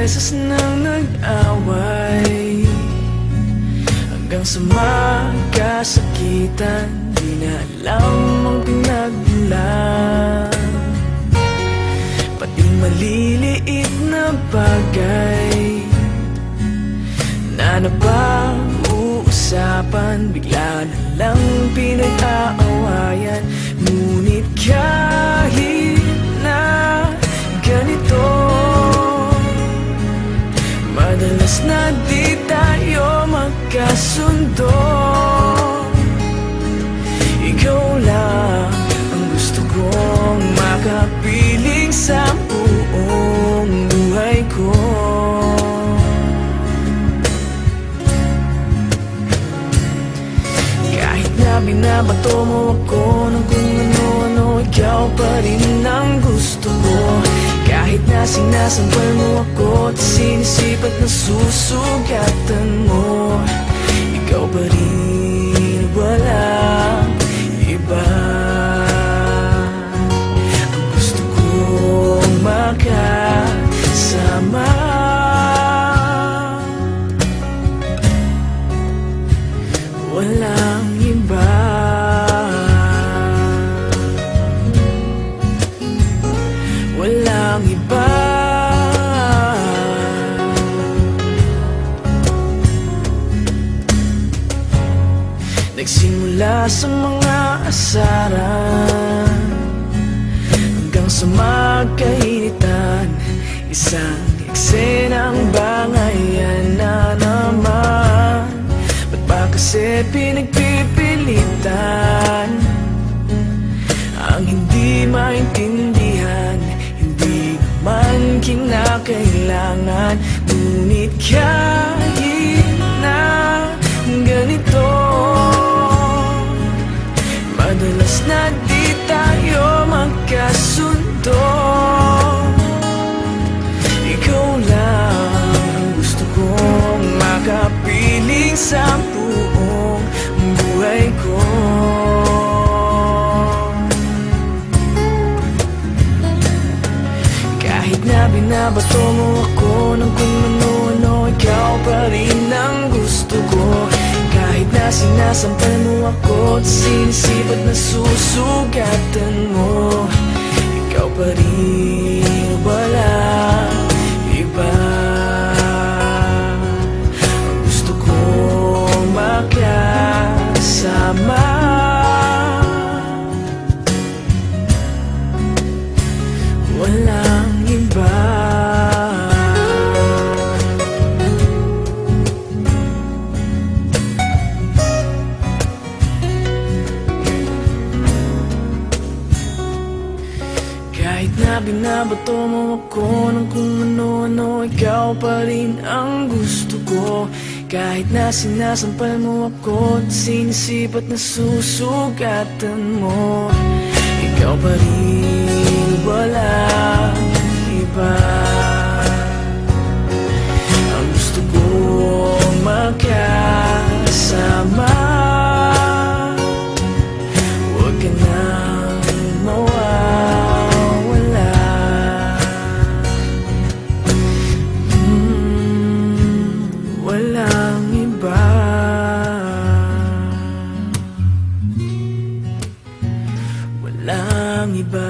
beses nang nag-away, hanggang sa magkasakitan. Di na alam ang pinagmulan, pati maliliit na bagay na napag-uusapan, bigla na lang pinag-aawayan. Ngunit kahit na ganito, madalas na di tayo magkasundo. Ikaw lang ang gusto kong makapiling sa buong buhay ko. Kahit na binabato mo ako ng kung ano-ano, ikaw pa rin ang gusto ko. Kahit na sinasampal mo ako at sinisipat na susugatan mo, ikaw pa rin, walang iba. Ang gusto kong makasama, walang iba. Walang iba. Nagsimula sa mga asaran hanggang sa magkainitan, isang eksenang bangayan na naman. Ba't ba kasi pinagpipilitan ang hindi maintindihan? Hindi naman kinakailangan. Ngunit kahit na ganito, madalas na di tayo magkasundo. Ikaw lang ang gusto kong makapiling sa buong buhay ko. Kahit na binabato mo ako ng kung ano-ano, ikaw pa rin ang gusto ko. Kahit na sinasampal mo ako at sinisipat na susugatan mo, ikaw pa rin, walang iba. Ang gusto kong makasama, walang iba. Kahit na binabato mo ako ng kung ano-ano, ikaw pa rin ang gusto ko. Kahit na sinasampal mo ako at sinisipat na susugatan mo, ikaw pa rin, walang iba. Ang gusto kong makasama, huwag ka nang mawawala. Walang iba. Walang iba.